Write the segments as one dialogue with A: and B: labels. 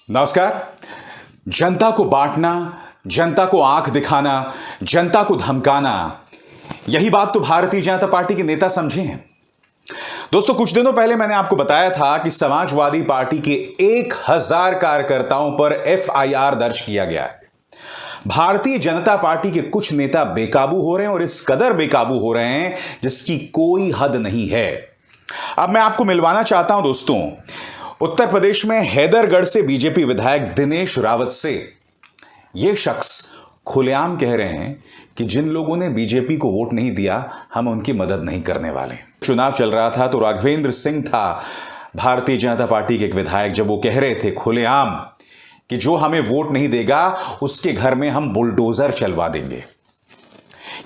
A: नमस्कार। जनता को बांटना, जनता को आंख दिखाना, जनता को धमकाना, यही बात तो भारतीय जनता पार्टी के नेता समझे हैं। दोस्तों, कुछ दिनों पहले मैंने आपको बताया था कि समाजवादी पार्टी के 1000 कार्यकर्ताओं पर एफआईआर दर्ज किया गया है। भारतीय जनता पार्टी के कुछ नेता बेकाबू हो रहे हैं और इस कदर बेकाबू हो रहे हैं जिसकी कोई हद नहीं है। अब मैं आपको मिलवाना चाहता हूं दोस्तों, उत्तर प्रदेश में हैदरगढ़ से बीजेपी विधायक दिनेश रावत से। यह शख्स खुलेआम कह रहे हैं कि जिन लोगों ने बीजेपी को वोट नहीं दिया, हम उनकी मदद नहीं करने वाले। चुनाव चल रहा था तो राघवेंद्र सिंह था भारतीय जनता पार्टी के एक विधायक, जब वो कह रहे थे खुलेआम कि जो हमें वोट नहीं देगा उसके घर में हम बुलडोजर चलवा देंगे।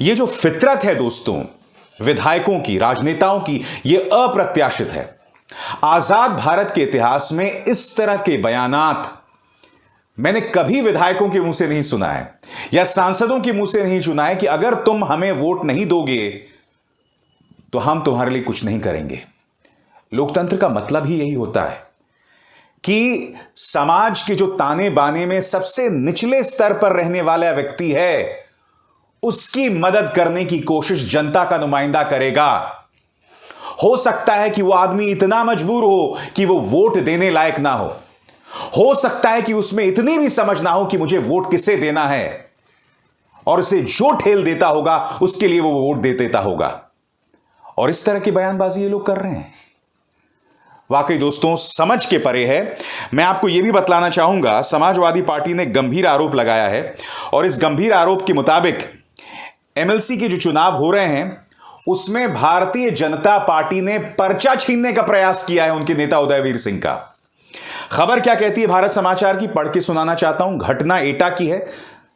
A: यह जो फितरत है दोस्तों विधायकों की, राजनेताओं की, यह अप्रत्याशित है। आजाद भारत के इतिहास में इस तरह के बयानात मैंने कभी विधायकों के मुंह से नहीं सुना है या सांसदों के मुंह से नहीं सुना है कि अगर तुम हमें वोट नहीं दोगे तो हम तुम्हारे लिए कुछ नहीं करेंगे। लोकतंत्र का मतलब ही यही होता है कि समाज के जो ताने बाने में सबसे निचले स्तर पर रहने वाला व्यक्ति है, उसकी मदद करने की कोशिश जनता का नुमाइंदा करेगा। हो सकता है कि वो आदमी इतना मजबूर हो कि वो वोट देने लायक ना हो सकता है कि उसमें इतनी भी समझ ना हो कि मुझे वोट किसे देना है, और उसे जो ठेल देता होगा उसके लिए वो वोट दे देता होगा। और इस तरह की बयानबाजी ये लोग कर रहे हैं, वाकई दोस्तों समझ के परे है। मैं आपको यह भी बतलाना चाहूंगा, समाजवादी पार्टी ने गंभीर आरोप लगाया है और इस गंभीर आरोप के मुताबिक एमएलसी के जो चुनाव हो रहे हैं उसमें भारतीय जनता पार्टी ने पर्चा छीनने का प्रयास किया है उनके नेता उदयवीर सिंह का। खबर क्या कहती है भारत समाचार की, पढ़ के सुनाना चाहता हूं। घटना एटा की है,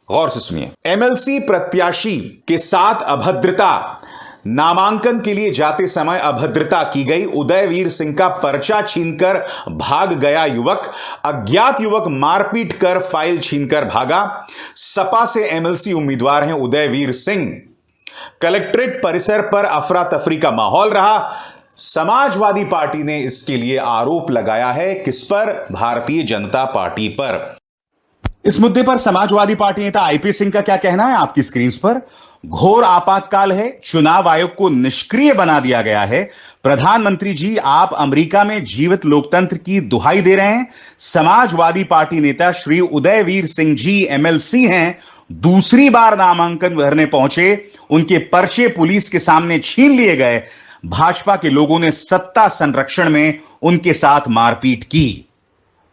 A: गौर से सुनिए। एमएलसी प्रत्याशी के साथ अभद्रता, नामांकन के लिए जाते समय अभद्रता की गई। उदयवीर सिंह का पर्चा छीनकर भाग गया युवक। अज्ञात युवक मारपीट कर फाइल छीनकर भागा। सपा से एमएलसी उम्मीदवार हैं उदयवीर सिंह। कलेक्ट्रेट परिसर पर अफरा तफरी का माहौल रहा। समाजवादी पार्टी ने इसके लिए आरोप लगाया है, किस पर? भारतीय जनता पार्टी पर। इस मुद्दे पर समाजवादी पार्टी नेता आईपी सिंह का क्या कहना है आपकी स्क्रीन पर। घोर आपातकाल है, चुनाव आयोग को निष्क्रिय बना दिया गया है। प्रधानमंत्री जी, आप अमेरिका में जीवित लोकतंत्र की दुहाई दे रहे हैं। समाजवादी पार्टी नेता श्री उदयवीर सिंह जी एमएलसी हैं, दूसरी बार नामांकन भरने पहुंचे, उनके पर्चे पुलिस के सामने छीन लिए गए। भाजपा के लोगों ने सत्ता संरक्षण में उनके साथ मारपीट की।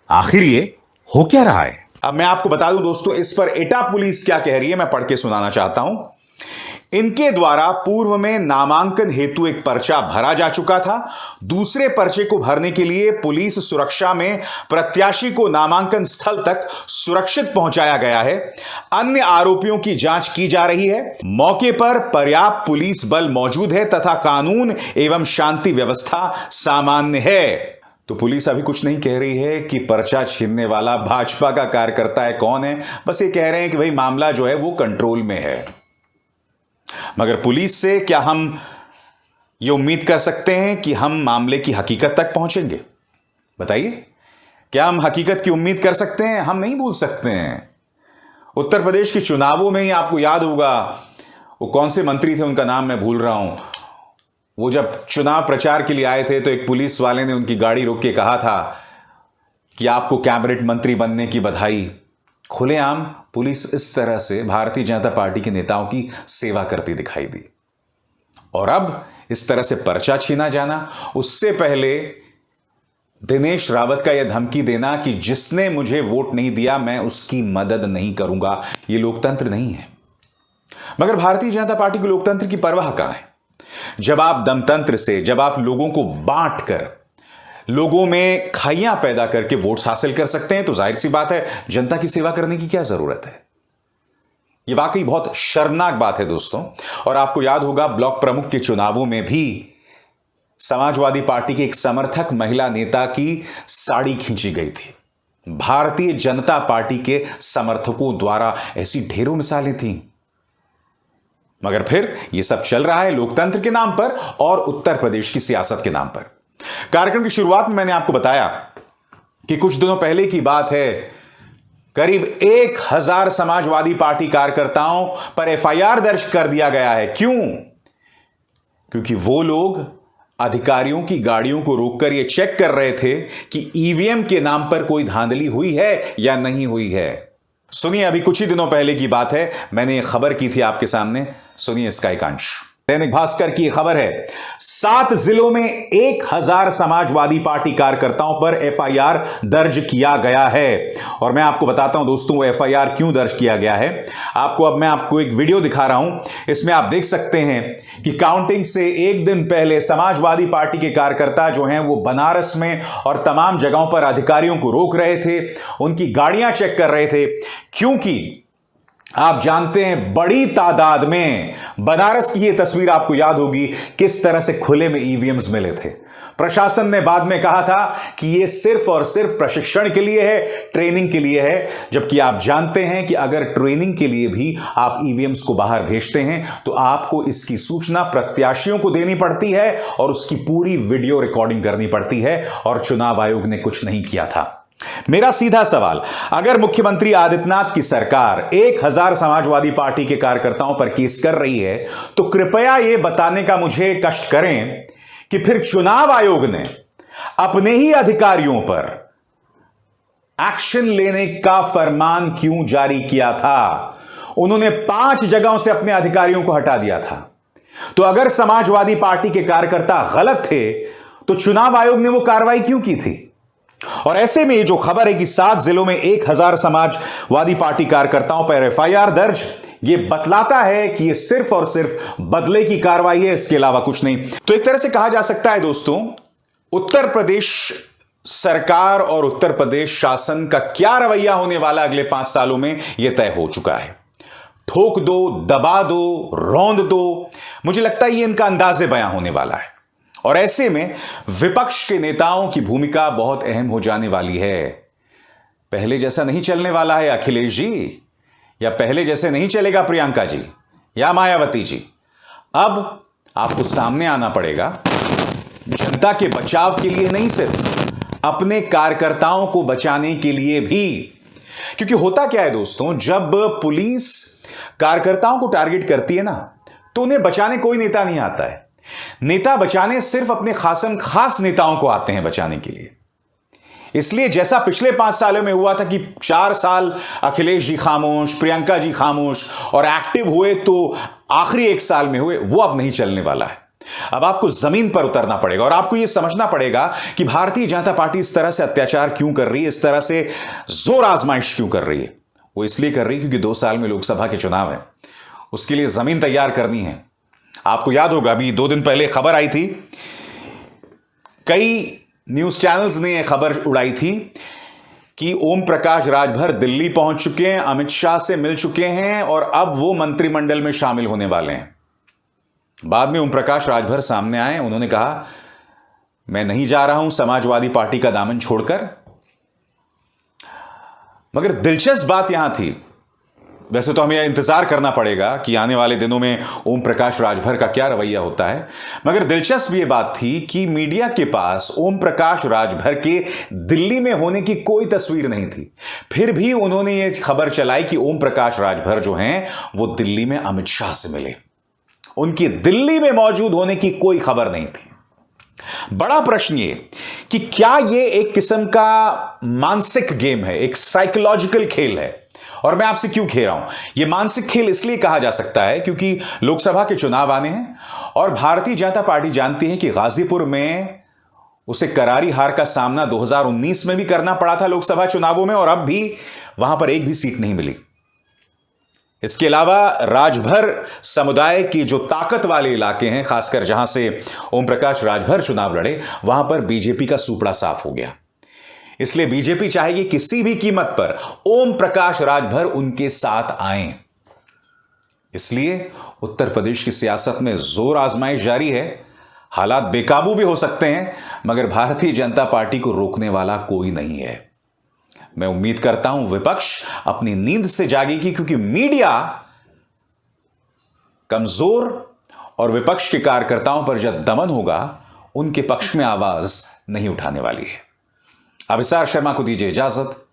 A: आखिर ये हो क्या रहा है? अब मैं आपको बता दूं दोस्तों, इस पर एटा पुलिस क्या कह रही है, मैं पढ़ के सुनाना चाहता हूं। इनके द्वारा पूर्व में नामांकन हेतु एक पर्चा भरा जा चुका था। दूसरे पर्चे को भरने के लिए पुलिस सुरक्षा में प्रत्याशी को नामांकन स्थल तक सुरक्षित पहुंचाया गया है। अन्य आरोपियों की जांच की जा रही है। मौके पर पर्याप्त पुलिस बल मौजूद है तथा कानून एवं शांति व्यवस्था सामान्य है। तो पुलिस अभी कुछ नहीं कह रही है कि पर्चा छीनने वाला भाजपा का कार्यकर्ता है, कौन है। बस ये कह रहे हैं कि भाई मामला जो है वो कंट्रोल में है। मगर पुलिस से क्या हम ये उम्मीद कर सकते हैं कि हम मामले की हकीकत तक पहुंचेंगे? बताइए, क्या हम हकीकत की उम्मीद कर सकते हैं? हम नहीं भूल सकते हैं। उत्तर प्रदेश के चुनावों में ही आपको याद होगा, वो कौन से मंत्री थे, उनका नाम मैं भूल रहा हूं, वो जब चुनाव प्रचार के लिए आए थे तो एक पुलिस वाले ने उनकी गाड़ी रोक के कहा था कि आपको कैबिनेट मंत्री बनने की बधाई। खुलेआम पुलिस इस तरह से भारतीय जनता पार्टी के नेताओं की सेवा करती दिखाई दी। और अब इस तरह से पर्चा छीना जाना, उससे पहले दिनेश रावत का यह धमकी देना कि जिसने मुझे वोट नहीं दिया मैं उसकी मदद नहीं करूंगा, यह लोकतंत्र नहीं है। मगर भारतीय जनता पार्टी को लोकतंत्र की परवाह कहां है? जब आप दमतंत्र से, जब आप लोगों को बांट कर, लोगों में खाइयां पैदा करके वोट्स हासिल कर सकते हैं, तो जाहिर सी बात है जनता की सेवा करने की क्या जरूरत है। यह वाकई बहुत शर्मनाक बात है दोस्तों। और आपको याद होगा, ब्लॉक प्रमुख के चुनावों में भी समाजवादी पार्टी के एक समर्थक महिला नेता की साड़ी खींची गई थी। भारतीय जनता पार्टी के समर्थकों द्वारा ऐसी ढेरों मिसालें थीं। मगर फिर यह सब चल रहा है लोकतंत्र के नाम पर और उत्तर प्रदेश की सियासत के नाम पर। कार्यक्रम की शुरुआत में मैंने आपको बताया कि कुछ दिनों पहले की बात है, करीब 1000 समाजवादी पार्टी कार्यकर्ताओं पर एफआईआर दर्ज कर दिया गया है। क्यों? क्योंकि वो लोग अधिकारियों की गाड़ियों को रोककर यह चेक कर रहे थे कि ईवीएम के नाम पर कोई धांधली हुई है या नहीं हुई है। सुनिए, अभी कुछ ही दिनों पहले की बात है, मैंने एक खबर की थी आपके सामने, सुनिए इसका एक अंश। दैनिक भास्कर की खबर है, 7 जिलों में 1000 समाजवादी पार्टी कार्यकर्ताओं पर एफआईआर दर्ज किया गया है। और मैं आपको बताता हूं दोस्तों, वो एफआईआर क्यों दर्ज किया गया है। मैं आपको एक वीडियो दिखा रहा हूं, इसमें आप देख सकते हैं कि काउंटिंग से एक दिन पहले समाजवादी पार्टी के कार्यकर्ता जो हैं वो बनारस में और तमाम जगहों पर अधिकारियों को रोक रहे थे, उनकी गाड़ियां चेक कर रहे थे, क्योंकि आप जानते हैं बड़ी तादाद में बनारस की यह तस्वीर आपको याद होगी, किस तरह से खुले में ईवीएम्स मिले थे। प्रशासन ने बाद में कहा था कि यह सिर्फ और सिर्फ प्रशिक्षण के लिए है, ट्रेनिंग के लिए है, जबकि आप जानते हैं कि अगर ट्रेनिंग के लिए भी आप ईवीएम्स को बाहर भेजते हैं तो आपको इसकी सूचना प्रत्याशियों को देनी पड़ती है और उसकी पूरी वीडियो रिकॉर्डिंग करनी पड़ती है, और चुनाव आयोग ने कुछ नहीं किया था। मेरा सीधा सवाल, अगर मुख्यमंत्री आदित्यनाथ की सरकार 1000 समाजवादी पार्टी के कार्यकर्ताओं पर केस कर रही है तो कृपया यह बताने का मुझे कष्ट करें कि फिर चुनाव आयोग ने अपने ही अधिकारियों पर एक्शन लेने का फरमान क्यों जारी किया था। उन्होंने 5 जगहों से अपने अधिकारियों को हटा दिया था। तो अगर समाजवादी पार्टी के कार्यकर्ता गलत थे तो चुनाव आयोग ने वो कार्रवाई क्यों की थी। और ऐसे में ये जो खबर है कि 7 जिलों में 1000 समाजवादी पार्टी कार्यकर्ताओं पर एफआईआर दर्ज, ये बतलाता है कि ये सिर्फ और सिर्फ बदले की कार्रवाई है, इसके अलावा कुछ नहीं। तो एक तरह से कहा जा सकता है दोस्तों, उत्तर प्रदेश सरकार और उत्तर प्रदेश शासन का क्या रवैया होने वाला अगले 5 सालों में, यह तय हो चुका है। ठोक दो, दबा दो, रौंद दो, मुझे लगता है ये इनका अंदाजे बयां होने वाला है। और ऐसे में विपक्ष के नेताओं की भूमिका बहुत अहम हो जाने वाली है। पहले जैसा नहीं चलने वाला है अखिलेश जी, या पहले जैसे नहीं चलेगा प्रियंका जी या मायावती जी। अब आपको सामने आना पड़ेगा, जनता के बचाव के लिए नहीं, सिर्फ अपने कार्यकर्ताओं को बचाने के लिए भी। क्योंकि होता क्या है दोस्तों, जब पुलिस कार्यकर्ताओं को टारगेट करती है ना, तो उन्हें बचाने कोई नेता नहीं आता है। नेता बचाने सिर्फ अपने खास नेताओं को आते हैं बचाने के लिए। इसलिए जैसा पिछले 5 सालों में हुआ था कि 4 साल अखिलेश जी खामोश, प्रियंका जी खामोश, और एक्टिव हुए तो आखिरी 1 साल में हुए, वो अब नहीं चलने वाला है। अब आपको जमीन पर उतरना पड़ेगा और आपको यह समझना पड़ेगा कि भारतीय जनता पार्टी इस तरह से अत्याचार क्यों कर रही है, इस तरह से जोर आजमाइश क्यों कर रही है। वो इसलिए कर रही है क्योंकि 2 साल में लोकसभा के चुनाव है, उसके लिए जमीन तैयार करनी है। आपको याद होगा, अभी 2 दिन पहले खबर आई थी, कई न्यूज चैनल्स ने यह खबर उड़ाई थी कि ओम प्रकाश राजभर दिल्ली पहुंच चुके हैं, अमित शाह से मिल चुके हैं और अब वो मंत्रिमंडल में शामिल होने वाले हैं। बाद में ओम प्रकाश राजभर सामने आए, उन्होंने कहा मैं नहीं जा रहा हूं समाजवादी पार्टी का दामन छोड़कर। मगर दिलचस्प बात यहां थी, वैसे तो हमें इंतजार करना पड़ेगा कि आने वाले दिनों में ओम प्रकाश राजभर का क्या रवैया होता है, मगर दिलचस्प ये बात थी कि मीडिया के पास ओम प्रकाश राजभर के दिल्ली में होने की कोई तस्वीर नहीं थी। फिर भी उन्होंने ये खबर चलाई कि ओम प्रकाश राजभर जो हैं वो दिल्ली में अमित शाह से मिले। उनकी दिल्ली में मौजूद होने की कोई खबर नहीं थी। बड़ा प्रश्न ये कि क्या ये एक किस्म का मानसिक गेम है, एक साइकोलॉजिकल खेल है। और मैं आपसे क्यों खेल रहा हूं, यह मानसिक खेल इसलिए कहा जा सकता है क्योंकि लोकसभा के चुनाव आने हैं और भारतीय जनता पार्टी जानती है कि गाजीपुर में उसे करारी हार का सामना 2019 में भी करना पड़ा था लोकसभा चुनावों में, और अब भी वहां पर एक भी सीट नहीं मिली। इसके अलावा राजभर समुदाय की जो ताकत वाले इलाके हैं, खासकर जहां से ओम प्रकाश राजभर चुनाव लड़े, वहां पर बीजेपी का सुपड़ा साफ हो गया। इसलिए बीजेपी चाहेगी किसी भी कीमत पर ओम प्रकाश राजभर उनके साथ आए। इसलिए उत्तर प्रदेश की सियासत में जोर आजमाइश जारी है। हालात बेकाबू भी हो सकते हैं, मगर भारतीय जनता पार्टी को रोकने वाला कोई नहीं है। मैं उम्मीद करता हूं विपक्ष अपनी नींद से जागेगी, क्योंकि मीडिया कमजोर और विपक्ष के कार्यकर्ताओं पर जब दमन होगा, उनके पक्ष में आवाज नहीं उठाने वाली है। अभिसार शर्मा को दीजिए इजाजत।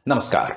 A: नमस्कार।